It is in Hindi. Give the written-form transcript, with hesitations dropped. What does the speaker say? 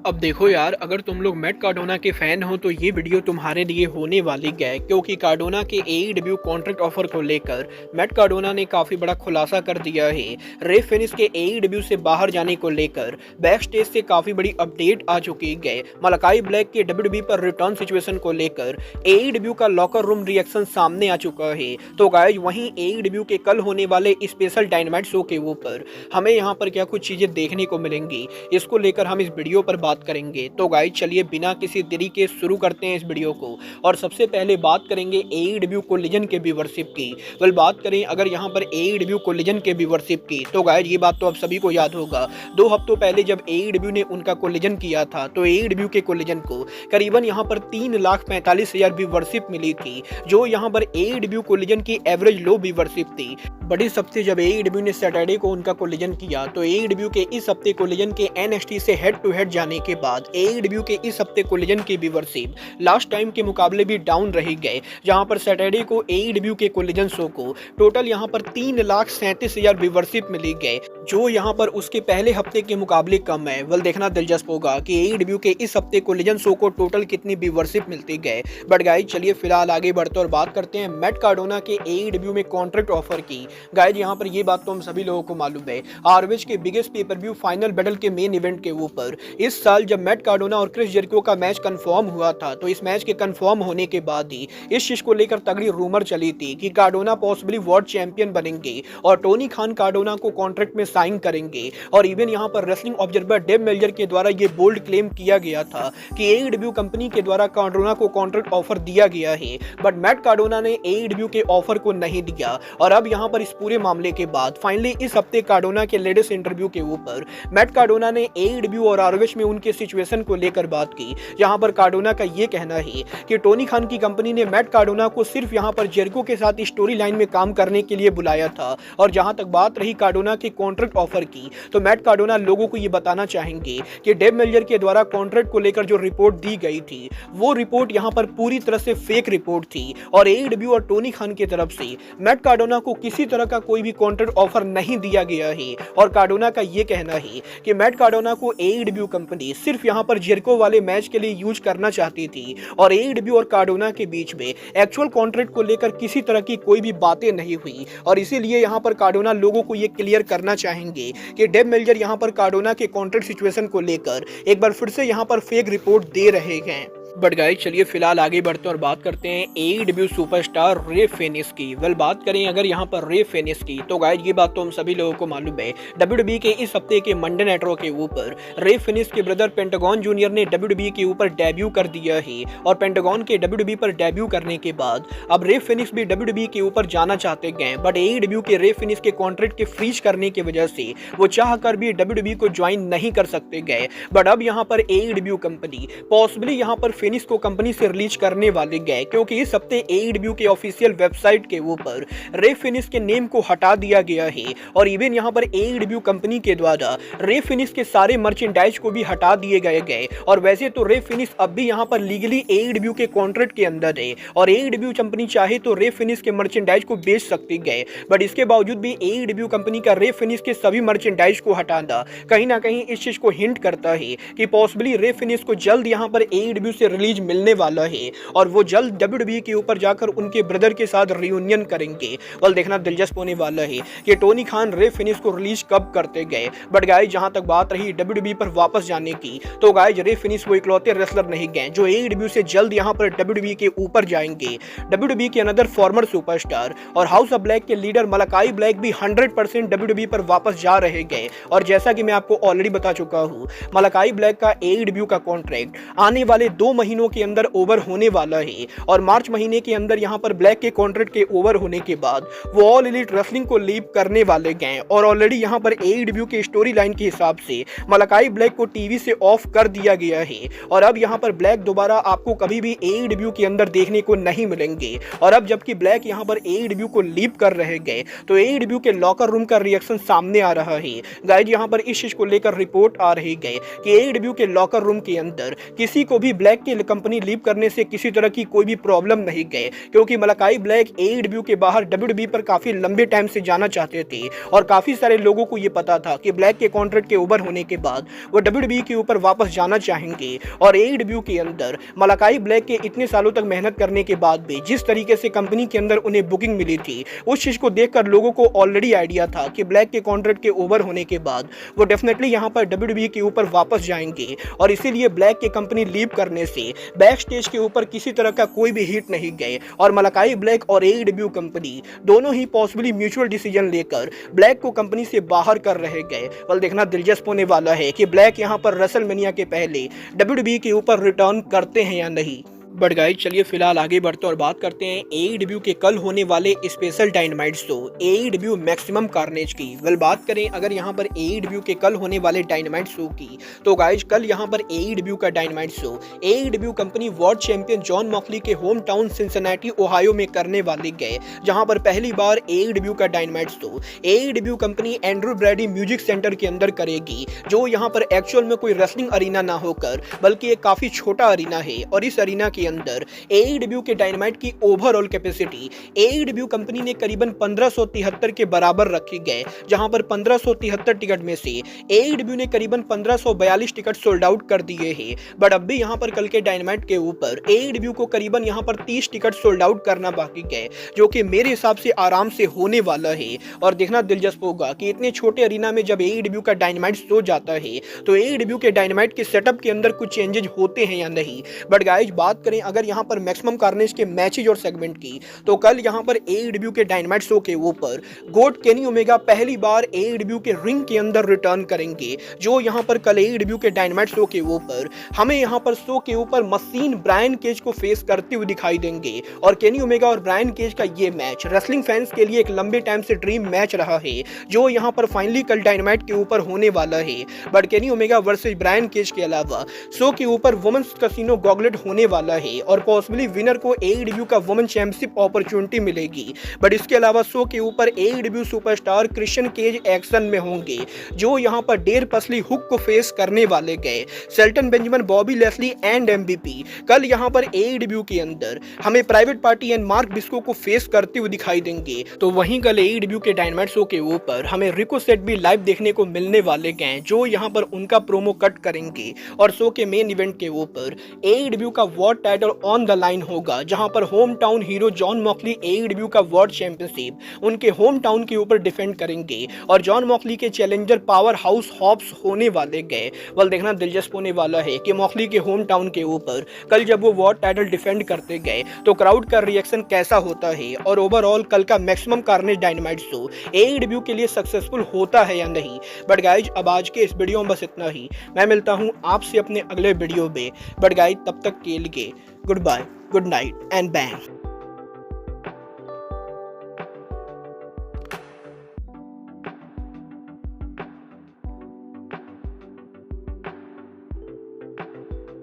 अब देखो यार, अगर तुम लोग मैट कार्डोना के फैन हो तो ये वीडियो तुम्हारे लिए होने वाली है, क्योंकि कार्डोना के एईडब्ल्यू कॉन्ट्रैक्ट ऑफर को लेकर मैट कार्डोना ने काफी बड़ा खुलासा कर दिया है। रे फिनिश के एईडब्ल्यू से बाहर जाने को लेकर बैक स्टेज से काफी बड़ी अपडेट आ चुकी है। मलाकाई ब्लैक के डब्ल्यूडब्ल्यूई पर रिटर्न सिचुएशन को लेकर एईडब्ल्यू का लॉकर रूम रिएक्शन सामने आ चुका है। तो गाइस, वहीं एईडब्ल्यू के कल होने वाले स्पेशल डायनामाइट शो के ऊपर हमें यहाँ पर क्या कुछ चीजें देखने को मिलेंगी, इसको लेकर हम इस वीडियो पर बात करेंगे। तो गाइस चलिए बिना किसी देरी के शुरू करते हैं इस वीडियो को। और सबसे पहले बात करेंगे एईडब्ल्यू कोलिजन के व्यूअरशिप की। बात करें अगर यहाँ पर एईडब्ल्यू कोलिजन के व्यूअरशिप की, तो गाइस ये बात तो आप सभी को याद होगा, 2 हफ्तों पहले जब एईडब्ल्यू ने उनका कोलिजन किया था तो एईडब्ल्यू के कोलिजन को करीबन यहाँ पर 3,45,000 व्यूअरशिप मिली थी, जो यहाँ पर एईडब्ल्यू कोलिजन की एवरेज लो व्यूअरशिप थी। बड़ी हफ्ते जब एईडब्ल्यू ने सैटरडे को उनका कोलिजन किया तो एईडब्ल्यू के इस हफ्ते कोलिजन के एनएक्सटी से हेड टू हेड जाने के बाद एईडब्ल्यू के इस हफ्ते कोलिजन की व्यूअरशिप लास्ट टाइम के मुकाबले भी डाउन रही गए, जहां पर सैटरडे को एईडब्ल्यू के कोलिजन शो को टोटल यहां पर 3,37,000 व्यूअरशिप मिली गए, जो यहां पर उसके पहले हफ्ते के मुकाबले कम है। देखना दिलचस्प होगा कि एईडब्ल्यू के इस हफ्ते कोलिजन शो को टोटल कितनी व्यूअरशिप मिलती गए। बट गाइस चलिए फिलहाल आगे बढ़ते और बात करते हैं मैट कार्डोना के एईडब्ल्यू में कॉन्ट्रैक्ट ऑफर की। गाइस यहाँ पर ये बात तो हम सभी लोगों को मालूम है, आरओएच के biggest pay per view final battle के मेन इवेंट के ऊपर इस साल जब मैट कार्डोना और क्रिस जेरिको का मैच कंफर्म हुआ था, तो इस मैच के कंफर्म होने के बाद ही इस चीज को लेकर तगड़ी रूमर चली थी कि कार्डोना पॉसिबली वर्ल्ड चैंपियन बनेंगे और टोनी खान कार्डोना को कॉन्ट्रैक्ट में साइन करेंगे। और इवन यहाँ पर रेसलिंग ऑब्जर्वर डेव मेल्जर के द्वारा ये बोल्ड क्लेम किया गया था कि एईडब्ल्यू कंपनी के द्वारा कार्डोना को कॉन्ट्रैक्ट ऑफर दिया गया है, बट मैट कार्डोना ने एईडब्ल्यू के ऑफर को नहीं दिया। और अब यहाँ पर इस पूरे मामले के बाद फाइनली इस हफ्ते कार्डोना के लेटेस्ट इंटरव्यू के ऊपर मैट कार्डोना ने एईडब्ल्यू और आरओएच में उनके सिचुएशन को लेकर बात की। यहाँ पर कार्डोना का ये कहना है कि टोनी खान की कंपनी ने मैट कार्डोना को सिर्फ यहाँ पर जेरिको के साथ स्टोरी लाइन में काम करने के लिए बुलाया था। और जहां तक बात रही कार्डोना के कॉन्ट्रैक्ट ऑफर की, तो मैट कार्डोना लोगों को ये बताना चाहेंगे कि डेव मेल्जर के द्वारा कॉन्ट्रैक्ट को लेकर जो रिपोर्ट दी गई थी, वो रिपोर्ट यहाँ पर पूरी तरह से फेक रिपोर्ट थी और एईडब्ल्यू और टोनी खान की तरफ से मैट कार्डोना को किसी तरह का कोई भी कॉन्ट्रैक्ट ऑफर नहीं दिया गया है। और कार्डोना का ये कहना है कि मैट कार्डोना को एईडब्ल्यू कंपनी सिर्फ यहाँ पर जेरिको वाले मैच के लिए यूज करना चाहती थी और एईडब्ल्यू और कार्डोना के बीच में एक्चुअल कॉन्ट्रैक्ट को लेकर किसी तरह की कोई भी बातें नहीं हुई। और इसीलिए यहाँ पर कार्डोना लोगों को ये क्लियर करना चाहेंगे कि डेव मेल्जर यहाँ पर कार्डोना के कॉन्ट्रैक्ट सिचुएशन को लेकर एक बार फिर से यहाँ पर फेक रिपोर्ट दे रहे हैं। बट गाइस चलिए फिलहाल आगे बढ़ते हैं और बात करते हैं एईडब्ल्यू सुपरस्टार रे फिनिश की। बात करें अगर यहाँ पर रे फिनिश की, तो गाइस ये बात तो हम सभी लोगों को मालूम है, डब्ल्यूडब्ल्यूई के इस हफ्ते के मंडे नाइट रॉ के ऊपर रे फिनिश के ब्रदर पेंटागन जूनियर ने डब्ल्यूडब्ल्यूई के ऊपर डेब्यू कर दिया है। और पेंटागन के डब्ल्यूडब्ल्यूई पर डेब्यू करने के बाद अब रे फिनिश भी डब्ल्यूडब्ल्यूई के ऊपर जाना चाहते गए, बट एईडब्ल्यू के रे फिनिश के कॉन्ट्रैक्ट के फ्रीज करने की वजह से वो चाह कर भी डब्ल्यूडब्ल्यूई को ज्वाइन नहीं कर सकते गए। बट अब यहाँ पर एईडब्ल्यू कंपनी पॉसिबली यहाँ पर फिनिश को कंपनी से रिलीज करने वाले गए, क्योंकि इस हफ्ते एईडब्ल्यू के ऑफिशियल वेबसाइट के ऊपर रे फिनिश के नेम को हटा दिया गया है। और इवन यहां पर एईडब्ल्यू कंपनी के द्वारा रे फिनिश के सारे मर्चेंडाइज को भी हटा दिए गए। और वैसे तो रे फिनिश अब भी यहां पर लीगली एईडब्ल्यू के कॉन्ट्रैक्ट के अंदर है और एईडब्ल्यू कंपनी चाहे तो रे फिनिश के मर्चेंडाइज को बेच सकती गए, बट इसके बावजूद भी एईडब्ल्यू कंपनी का रे फिनिश के सभी मर्चेंडाइज को हटाना कहीं ना कहीं इस चीज को हिंट करता है कि पॉसिबली रे फिनिश को जल्द यहां पर एईडब्ल्यू से रिलीज मिलने वाला है और वो जल्द डब्ल्यूडब्ल्यूई के ऊपर जाकर उनके ब्रदर के साथ रियूनियन करेंगे। देखना दिलचस्प होने वाला है कि टोनी खान रे फिनिश को रिलीज कब करते गए। बट गाइस जहां तक बात रही डब्ल्यूडब्ल्यूई पर वापस जाने की, तो गाइस रे फिनिश वो इकलौते रेसलर नहीं गए जो एईडब्ल्यू से जल्द यहां पर डब्ल्यूडब्ल्यूई के ऊपर जाएंगे। डब्ल्यूडब्ल्यूई के अनदर फॉर्मर सुपरस्टार और हाउस ऑफ ब्लैक के लीडर मलाकाई ब्लैक भी 100% डब्ल्यूडब्ल्यूई पर वापस जा रहे गए। और जैसा कि मैं आपको ऑलरेडी बता चुका हूं, मलाकाई ब्लैक का एईडब्ल्यू का कॉन्ट्रैक्ट आने वाले 2 महीनों के अंदर ओवर होने वाला है और मार्च महीने के अंदर यहां पर ब्लैक के कॉन्ट्रैक्ट के ओवर होने के बाद वो ऑल एलीट रेसलिंग को लीव करने वाले गए। और ऑलरेडी यहां पर एईडब्ल्यू के स्टोरी लाइन के हिसाब से मलाकाई ब्लैक को टीवी से ऑफ कर दिया गया है और अब यहां पर ब्लैक दोबारा आपको कभी भी एईडब्ल्यू के अंदर देखने को नहीं मिलेंगे। और अब जबकि ब्लैक यहां पर एईडब्ल्यू को लीव कर रहे गए, तो एईडब्ल्यू के लॉकर रूम का रिएक्शन सामने आ रहा है। गाइस यहां पर इस चीज को लेकर रिपोर्ट आ रही है कि एईडब्ल्यू के लॉकर रूम के अंदर किसी को भी ब्लैक की कंपनी लीव करने से किसी तरह की कोई भी प्रॉब्लम नहीं गए, क्योंकि मलाकाई ब्लैक AEW के बाहर WWE पर काफी लंबे टाइम से जाना चाहते थे और काफी सारे लोगों को ये पता था कि ब्लैक के कॉन्ट्रैक्ट के ओवर होने के बाद वो WWE के ऊपर वापस जाना चाहेंगे। और AEW के अंदर मलाकाई ब्लैक के इतने सालों तक मेहनत करने के बाद भी जिस तरीके से कंपनी के अंदर उन्हें बुकिंग मिली थी, उस चीज को देखकर लोगों को ऑलरेडी आइडिया था कि ब्लैक के कॉन्ट्रैक्ट के ओवर होने के बाद वो डेफिनेटली यहाँ पर WWE के ऊपर वापस जाएंगे। और इसीलिए ब्लैक की कंपनी लीव करने से बैक स्टेज के ऊपर किसी तरह का कोई भी हिट नहीं गए और मलाकाई ब्लैक और AEW कंपनी दोनों ही पॉसिबली म्यूचुअल डिसीजन लेकर ब्लैक को कंपनी से बाहर कर रहे गए। बल देखना दिलचस्प होने वाला है कि ब्लैक यहाँ पर रेसलमेनिया के पहले WWE के ऊपर रिटर्न करते हैं या नहीं। बट गाइस चलिए फिलहाल आगे बढ़ते और बात करते हैं AEW के कल होने वाले special dynamite show AEW maximum carnage की। वेल बात करें अगर यहाँ पर AEW के कल होने वाले डायनामाइट शो की, तो गाइस कल यहाँ पर AEW का dynamite show AEW company world champion John Moxley के होम टाउन सिंसिनाटी ओहायो में करने वाले गए, जहाँ पर पहली बार AEW का dynamite show AEW company Andrew Brady music centre के अंदर करेगी, जो यहाँ पर एक्चुअल में कोई रेसलिंग अरीना ना होकर बल्कि एक काफी छोटा अरीना है। और इस अरीना के अंदर AEW के डायनामाइट की ओवरऑल कैपेसिटी AEW कंपनी ने करीबन 1573 के बराबर रखी गए, जहां पर 1573 टिकट में से AEW ने करीबन 1542 टिकट सोल्ड आउट कर दिए हैं। बट अब भी यहां पर कल के डायनामाइट के ऊपर AEW को करीबन यहां पर 30 टिकट सोल्ड आउट करना बाकी है, जो कि मेरे हिसाब से आराम से होने वाला है। और देखना दिलचस्प होगा कि इतने छोटे अरीना में जब AEW का डायनामाइट शो जाता है तो AEW के डायनामाइट के सेटअप के अंदर कुछ चेंजेस होते हैं या नहीं। बट गाइस बात करें अगर यहाँ पर मैक्सिमम कार्नेज के मैचेज और सेगमेंट की, तो कल यहाँ पर AEW के डायनामाइट शो के ऊपर गोट केनी ओमेगा पहली बार AEW के रिंग के अंदर रिटर्न करेंगे, जो यहाँ पर कल AEW के डायनामाइट शो के ऊपर हमें यहाँ पर शो के ऊपर मशीन ब्रायन केज को फेस करते हुए दिखाई देंगे। और केनी ओमेगा और ब्रायन केज का ये मैच रेसलिंग फैंस के लिए एक लंबे टाइम से ड्रीम मैच रहा है, जो यहाँ पर फाइनली कल डायनामाइट के ऊपर होने वाला है। But Kenny Omega versus Brian cage के अलावा शो के ऊपर वुमेन्स कैसीनो गॉगलेट होने वाला है और पॉसिबली विनर को AEW का वुमेन चैंपियनशिप अपॉर्चुनिटी मिलेगी। बट इसके अलावा शो के ऊपर AEW superstar Christian Cage action में होंगे, जो यहां पर डेर पसली हुक को फेस करने वाले गए। Shelton Benjamin, Bobby Lashley and MVP कल यहां पर AEW के अंदर हमें प्राइवेट पार्टी एंड मार्क बिस्को को फेस करते हुए दिखाई देंगे। तो वहीं कल AEW के डायनामाइट शो के ऊपर हमें रिको सेट भी लाइव देखने को मिलने वाले गए, जो यहां पर उनका प्रोमो कट करेंगे। और शो के मेन इवेंट के ऊपर AEW का world title on the line होगा, जहां पर home town hero John Moxley AEW का वर्ल्ड चैंपियनशिप उनके होम टाउन के ऊपर डिफेंड करेंगे और जॉन मॉक्सली के चैलेंजर पावर हाउस हॉब्स होने वाले गए। वल देखना दिलचस्प होने वाला है कि मॉक्सली के होम टाउन के ऊपर कल जब वो वर्ल्ड टाइटल डिफेंड करते गए तो क्राउड का रिएक्शन कैसा होता है और ओवरऑल कल का maximum carnage dynamite show AEW के लिए सक्सेसफुल होता है या नहीं। बट गाइज अब आज के इस वीडियो में बस इतना ही। मैं मिलता हूं आपसे अपने अगले वीडियो में। बट गाइज तब तक के लिए goodbye, good night and bang.